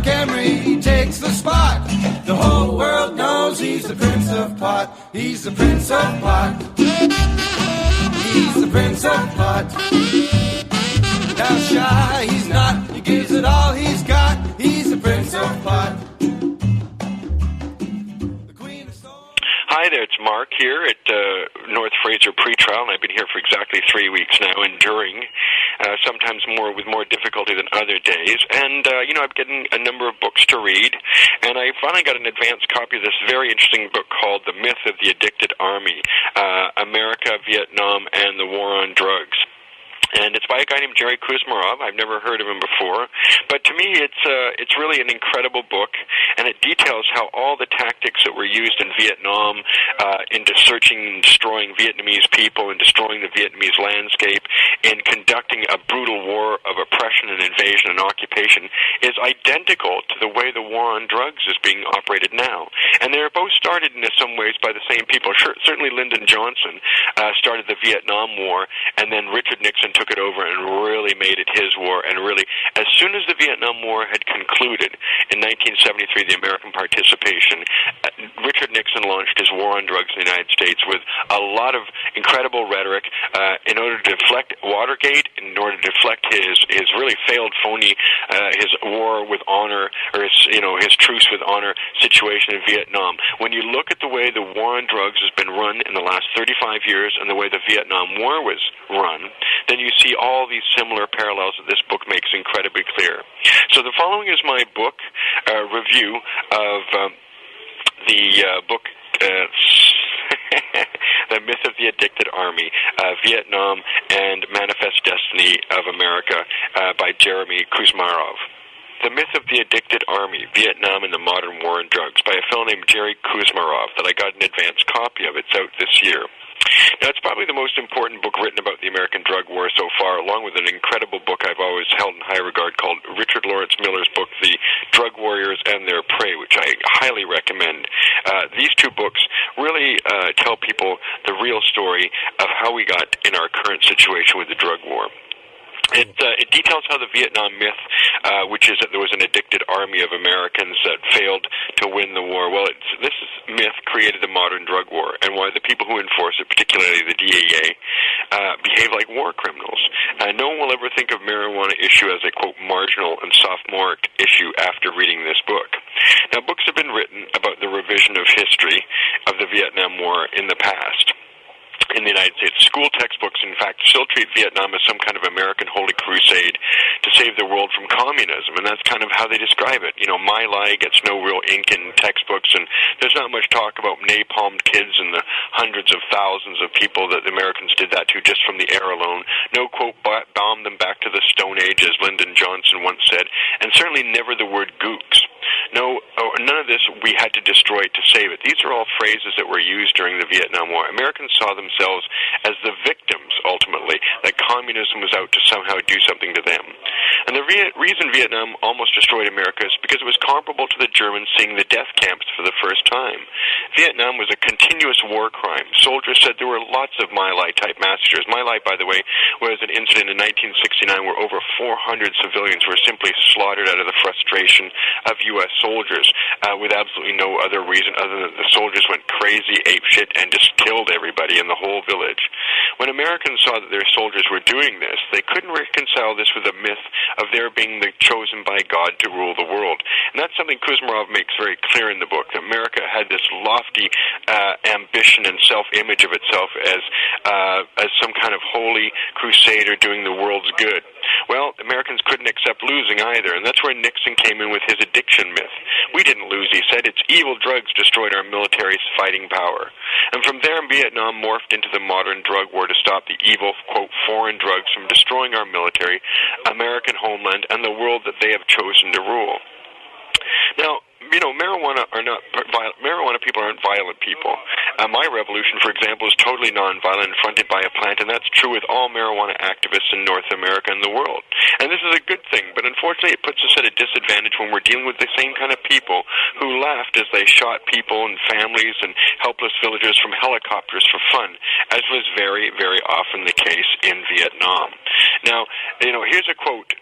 Marc Emery takes the spot. The whole world knows he's the Prince of Pot. He's the Prince of Pot. He's the Prince of Pot. Now shy, he's not. He gives it all he's got. He's the Prince of Pot. Hi there, it's Marc here at North Fraser Pretrial, and I've been here for exactly 3 weeks now, enduring, sometimes with more difficulty than other days. And, I'm getting a number of books to read, and I finally got an advanced copy of this very interesting book called The Myth of the Addicted Army, America, Vietnam, and the War on Drugs. And it's by a guy named Jerry Kuzmarov. I've never heard of him before. But to me, it's really an incredible book, and it details how all the tactics that were used in Vietnam into searching and destroying Vietnamese people and destroying the Vietnamese landscape in conducting a brutal war of oppression and invasion and occupation is identical to the way the war on drugs is being operated now. And they're both started in some ways by the same people. Certainly Lyndon Johnson started the Vietnam War, and then Richard Nixon took it over and really made it his war. And really, as soon as the Vietnam War had concluded in 1973, the American participation, Richard Nixon launched his war on drugs in the United States with a lot of incredible rhetoric in order to deflect Watergate, in order to deflect his really failed, phony, his war with honor, or his truce with honor situation in Vietnam. When you look at the way the war on drugs has been run in the last 35 years and the way the Vietnam War was run, then you see all these similar parallels that this book makes incredibly clear. So the following is my book review of the book The Myth of the Addicted Army, Vietnam and Manifest Destiny of America by Jeremy Kuzmarov. The Myth of the Addicted Army, Vietnam and the Modern War on Drugs by a fellow named Jerry Kuzmarov that I got an advance copy of. It's out this year. Now, it's probably the most important book written about the American drug war so far, along with an incredible book I've always held in high regard called Richard Lawrence Miller's book, The Drug Warriors and Their Prey, which I highly recommend. These two books really tell people the real story of how we got in our current situation with the drug war. It details how the Vietnam myth, which is that there was an addicted army of Americans that failed to win the war. Well, this myth created the modern drug war, and why the people who enforce it, particularly the DEA, behave like war criminals. No one will ever think of marijuana issue as a, quote, marginal and sophomoric issue after reading this book. Now, books have been written about the revision of history of the Vietnam War in the past. In the United States, school textbooks, in fact, still treat Vietnam as some kind of American holy crusade to save the world from communism, and that's kind of how they describe it. My Lai gets no real ink in textbooks, and there's not much talk about napalmed kids and the hundreds of thousands of people that the Americans did that to just from the air alone. No, quote, bomb them back to the Stone Age, as Lyndon Johnson once said, and certainly never the word gooks. No, none of this we had to destroy it to save it. These are all phrases that were used during the Vietnam War. Americans saw themselves as the victims, ultimately, that communism was out to somehow do something to them. And the reason Vietnam almost destroyed America is because it was comparable to the Germans seeing the death camps for the first time. Vietnam was a continuous war crime. Soldiers said there were lots of My Lai-type massacres. My Lai, by the way, was an incident in 1969 where over 400 civilians were simply slaughtered out of the frustration of U.S. soldiers with absolutely no other reason other than the soldiers went crazy, apeshit, and just killed everybody in the whole village. When Americans saw that their soldiers were doing this, they couldn't reconcile this with the myth of their being the chosen by God to rule the world. And that's something Kuzmarov makes very clear in the book, that America had this lofty ambition and self-image of itself as some kind of holy crusader doing the world's good. Well, Americans couldn't accept losing either, and that's where Nixon came in with his addiction myth. We didn't lose, he said. It's evil drugs destroyed our military's fighting power. And from there, Vietnam morphed into the modern drug war to stop the evil, quote, foreign drugs from destroying our military, American homeland, and the world that they have chosen to rule. Now, marijuana people aren't violent people. My revolution, for example, is totally nonviolent and fronted by a plant, and that's true with all marijuana activists in North America and the world. And this is a good thing, but unfortunately it puts us at a disadvantage when we're dealing with the same kind of people who laughed as they shot people and families and helpless villagers from helicopters for fun, as was very, very often the case in Vietnam. Now, here's a quote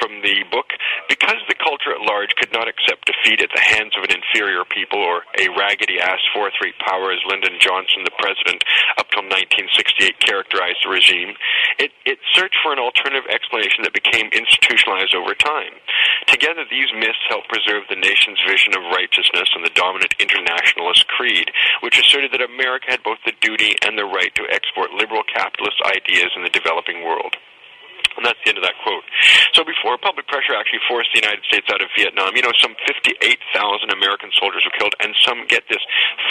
from the book. Because the culture at large could not accept defeat at the hands of an inferior people or a raggedy-ass fourth-rate power, as Lyndon Johnson, the president, up till 1968 characterized the regime, it searched for an alternative explanation that became institutionalized over time. Together, these myths helped preserve the nation's vision of righteousness and the dominant internationalist creed, which asserted that America had both the duty and the right to export liberal capitalist ideas in the developing world. And that's the end of that quote. So before public pressure actually forced the United States out of Vietnam, some 58,000 American soldiers were killed, and some, get this,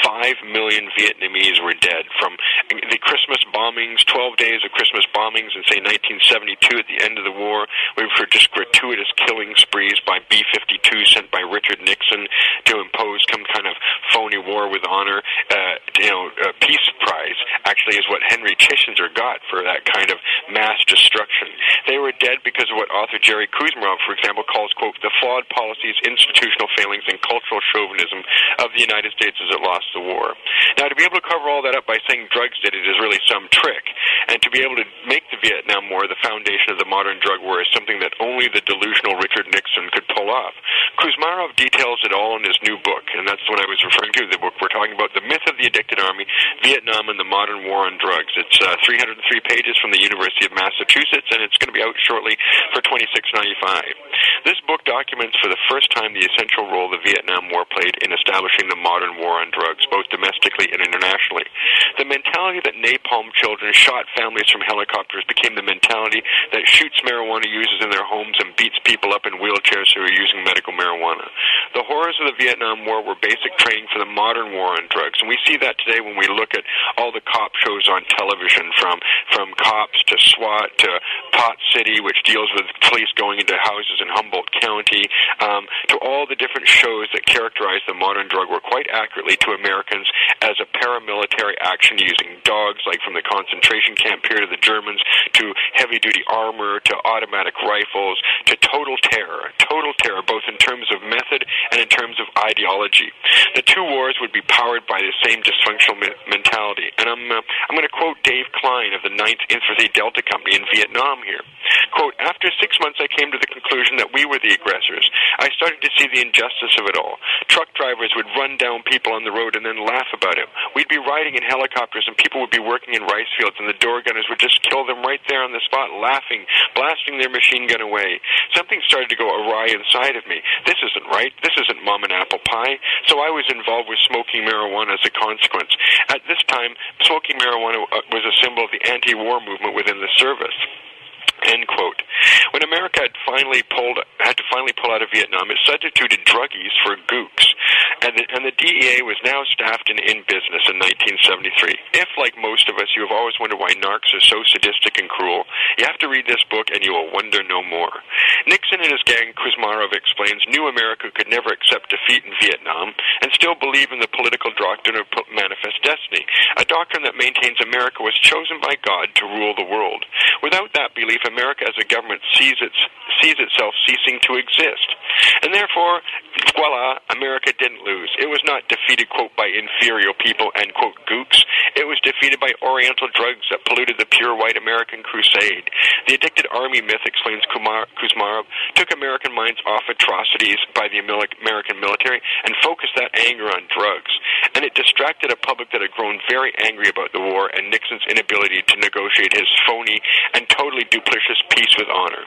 5 million Vietnamese were dead from the Christmas bombings, 12 days of Christmas bombings in, say, 1972 at the end of the war, where for just gratuitous killing sprees by B-52 sent by Richard Nixon to impose some kind of phony war with honor. A peace prize actually is what Henry Kissinger got for that kind of mass destruction. They were dead because of what author Jerry Kuzmarov, for example, calls, quote, the flawed policies, institutional failings, and cultural chauvinism of the United States as it lost the war. Now, to be able to cover all that up by saying drugs did it is really some trick. And to be able to make the Vietnam War the foundation of the modern drug war is something that only the delusional Richard Nixon could pull off. Kuzmarov details it all in his new book, and that's what I was referring to, the book we're talking about, The Myth of the Addicted Army, Vietnam and the Modern War on Drugs. It's 303 pages from the University of Massachusetts, and it's going to be out shortly for $26.95. This book documents for the first time the essential role the Vietnam War played in establishing the modern war on drugs, both domestically and internationally. The mentality that napalm children shot families from helicopters became the mentality that shoots marijuana users in their homes and beats people up in wheelchairs who are using medical marijuana. The horrors of the Vietnam War were basic training for the modern war on drugs, and we see that today when we look at all the cop shows on television, from Cops to SWAT to Pot City, which deals with police going into houses in Humboldt County, to all the different shows that characterize the modern drug war quite accurately to Americans as a paramilitary action using dogs, like from the concentration camp period of the Germans, to heavy-duty armor, to automatic rifles, to total terror, both in terms of method and in terms of ideology. The two wars would be powered by the same dysfunctional mentality. And I'm going to quote Dave Klein of the 9th Infantry Delta Company in Vietnam here. Quote, after 6 months I came to the conclusion that we were the aggressors. I started to see the injustice of it all. Truck drivers would run down people on the road and then laugh about it. We'd be riding in helicopters and people would be working in rice fields and the door gunners would just kill them right there on the spot, laughing, blasting their machine gun away. Something started to go awry inside of me. This isn't right. This isn't mom and apple pie. So I was involved with smoking marijuana as a consequence. At this time, smoking marijuana was a symbol of the anti-war movement within the service. End quote. When America had to finally pull out of Vietnam, it substituted druggies for gooks, and the DEA was now staffed and in business in 1973. If, like most of us, you have always wondered why narcs are so sadistic and cruel, you have to read this book and you will wonder no more. Nixon and his gang, Kuzmarov explains, knew America could never accept defeat in Vietnam and still believe in the political doctrine of manifest destiny, a doctrine that maintains America was chosen by God to rule the world. Without that belief, America as a government sees itself ceasing to exist. And therefore, voila, America didn't lose. It was not defeated, quote, by inferior people and, quote, gooks. It was defeated by Oriental drugs that polluted the pure white American crusade. The addicted army myth, explains Kuzmarov, took American minds off atrocities by the American military and focused that anger on drugs. And it distracted a public that had grown very angry about the war and Nixon's inability to negotiate his phony and totally duplicitous peace with honor.